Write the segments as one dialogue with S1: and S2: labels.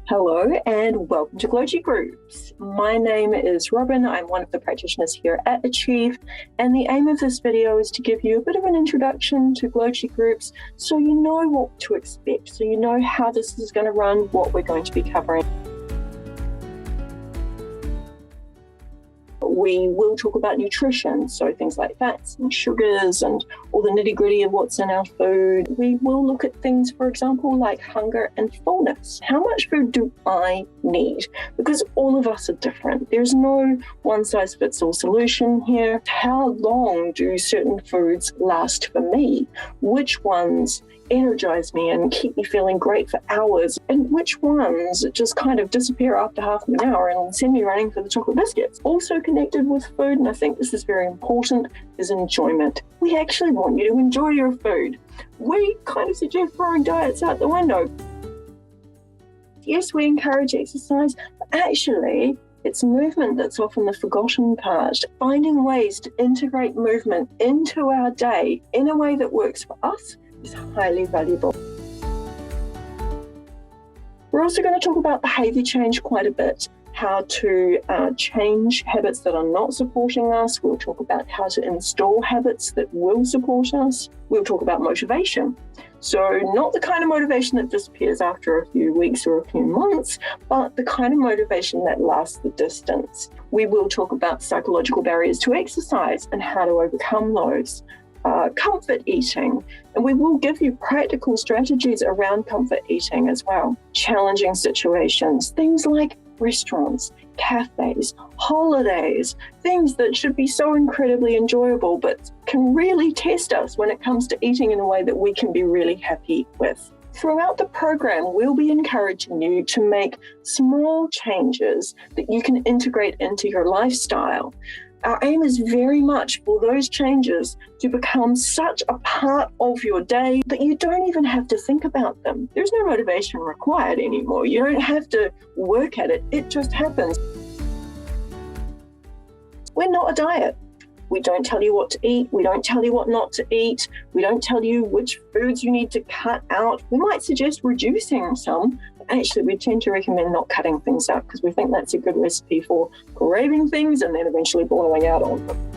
S1: Hello and welcome to Gloji Groups. My name is Robin. I'm one of the practitioners here at Achieve, and the aim of this video is to give you a bit of an introduction to Gloji Groups so you know what to expect, so you know how this is going to run, what we're going to be covering. We will talk about nutrition, so things like fats and sugars and all the nitty-gritty of what's in our food. We will look at things, for example, like hunger and fullness. How much food do I need? Because all of us are different. There's no one-size-fits-all solution here. How long do certain foods last for me? Which ones energize me and keep me feeling great for hours, and which ones just kind of disappear after half an hour and send me running for the chocolate biscuits? Also connected with food, and I think this is very important, is enjoyment. We actually want you to enjoy your food. We kind of suggest throwing diets out the window. Yes, we encourage exercise, but actually it's movement that's often the forgotten part. Finding ways to integrate movement into our day in a way that works for us is highly valuable. We're also going to talk about behaviour change quite a bit, how to change habits that are not supporting us. We'll talk about how to install habits that will support us. We'll talk about motivation. So not the kind of motivation that disappears after a few weeks or a few months, but the kind of motivation that lasts the distance. We will talk about psychological barriers to exercise and how to overcome those. Comfort eating, and we will give you practical strategies around comfort eating as well. Challenging situations, things like restaurants, cafes, holidays, things that should be so incredibly enjoyable but can really test us when it comes to eating in a way that we can be really happy with. Throughout the program, we'll be encouraging you to make small changes that you can integrate into your lifestyle. Our aim is very much for those changes to become such a part of your day that you don't even have to think about them. There's no motivation required anymore. You don't have to work at it. It just happens. We're not a diet. We don't tell you what to eat. We don't tell you what not to eat. We don't tell you which foods you need to cut out. We might suggest reducing some. Actually, we tend to recommend not cutting things out because we think that's a good recipe for craving things and then eventually blowing out on them.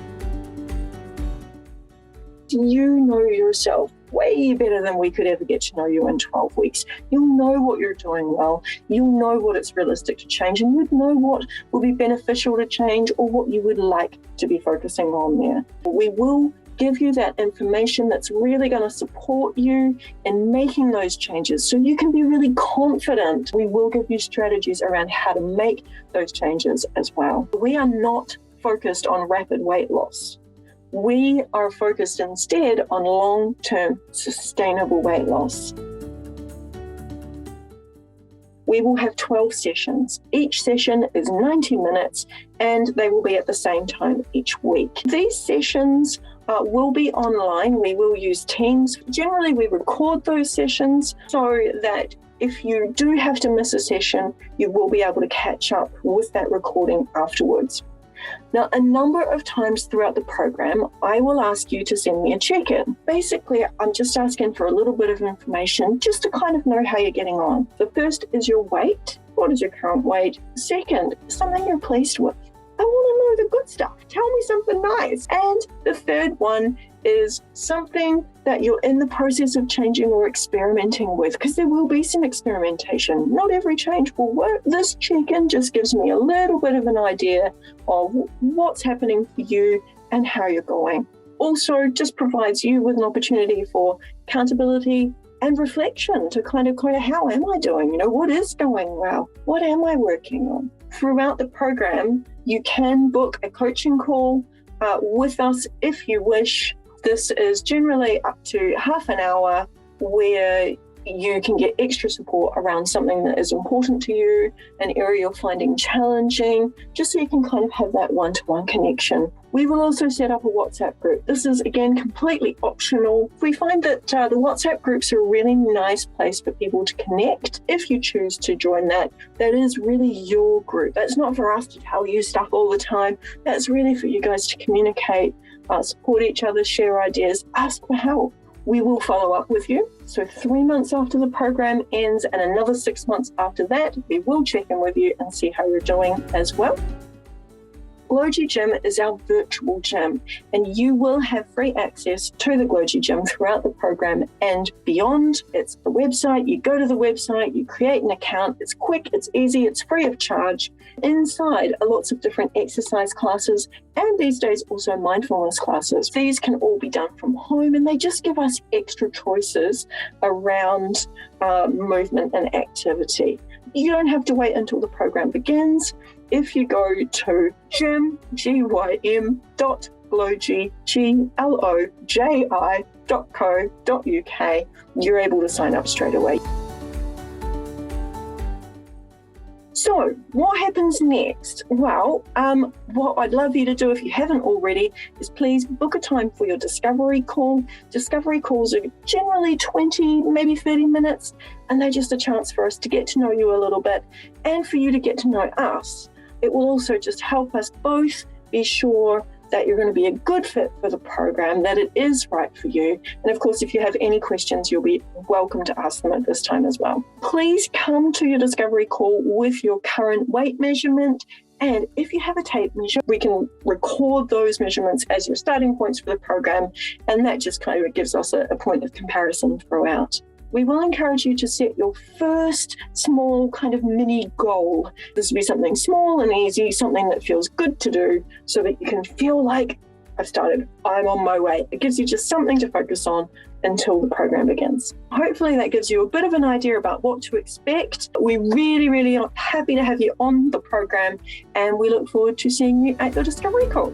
S1: You know yourself way better than we could ever get to know you in 12 weeks. You'll know what you're doing well. You'll know what it's realistic to change, and you'd know what will be beneficial to change or what you would like to be focusing on there. We will give you that information that's really going to support you in making those changes so you can be really confident. We will give you strategies around how to make those changes as well. We are not focused on rapid weight loss. We are focused instead on long-term sustainable weight loss. We will have 12 sessions. Each session is 90 minutes and they will be at the same time each week. These sessions will be online. We will use Teams. Generally, we record those sessions so that if you do have to miss a session, you will be able to catch up with that recording afterwards. Now, a number of times throughout the program, I will ask you to send me a check-in. Basically, I'm just asking for a little bit of information just to kind of know how you're getting on. The first is your weight. What is your current weight? Second, something you're pleased with. I want to know the good stuff. Tell me something nice. And the third one is something that you're in the process of changing or experimenting with, because there will be some experimentation. Not every change will work. This check-in just gives me a little bit of an idea of what's happening for you and how you're going. Also, just provides you with an opportunity for accountability and reflection to kind of how am I doing? What is going well? What am I working on? Throughout the program, you can book a coaching call with us if you wish. This is generally up to half an hour where you can get extra support around something that is important to you, an area you're finding challenging, just so you can kind of have that one-to-one connection. We will also set up a WhatsApp group. This is, again, completely optional. We find that the WhatsApp groups are a really nice place for people to connect. If you choose to join that, that is really your group. That's not for us to tell you stuff all the time. That's really for you guys to communicate, support each other, share ideas, ask for help. We will follow up with you. So 3 months after the program ends and another 6 months after that, we will check in with you and see how you're doing as well. Gloji Gym is our virtual gym, and you will have free access to the Gloji Gym throughout the program and beyond. It's the website. You go to the website, you create an account. It's quick, it's easy, it's free of charge. Inside are lots of different exercise classes and these days also mindfulness classes. These can all be done from home, and they just give us extra choices around movement and activity. You don't have to wait until the program begins. If you go to gym.gloji.co.uk, you're able to sign up straight away. So what happens next? Well, what I'd love you to do, if you haven't already, is please book a time for your discovery call. Discovery calls are generally 20, maybe 30 minutes, and they're just a chance for us to get to know you a little bit and for you to get to know us. It will also just help us both be sure that you're going to be a good fit for the program, that it is right for you. And of course, if you have any questions, you'll be welcome to ask them at this time as well. Please come to your discovery call with your current weight measurement. And if you have a tape measure, we can record those measurements as your starting points for the program. And that just kind of gives us a point of comparison throughout. We will encourage you to set your first small kind of mini goal. This will be something small and easy, something that feels good to do so that you can feel like I've started, I'm on my way. It gives you just something to focus on until the program begins. Hopefully that gives you a bit of an idea about what to expect. We really, really are happy to have you on the program, and we look forward to seeing you at your discovery call.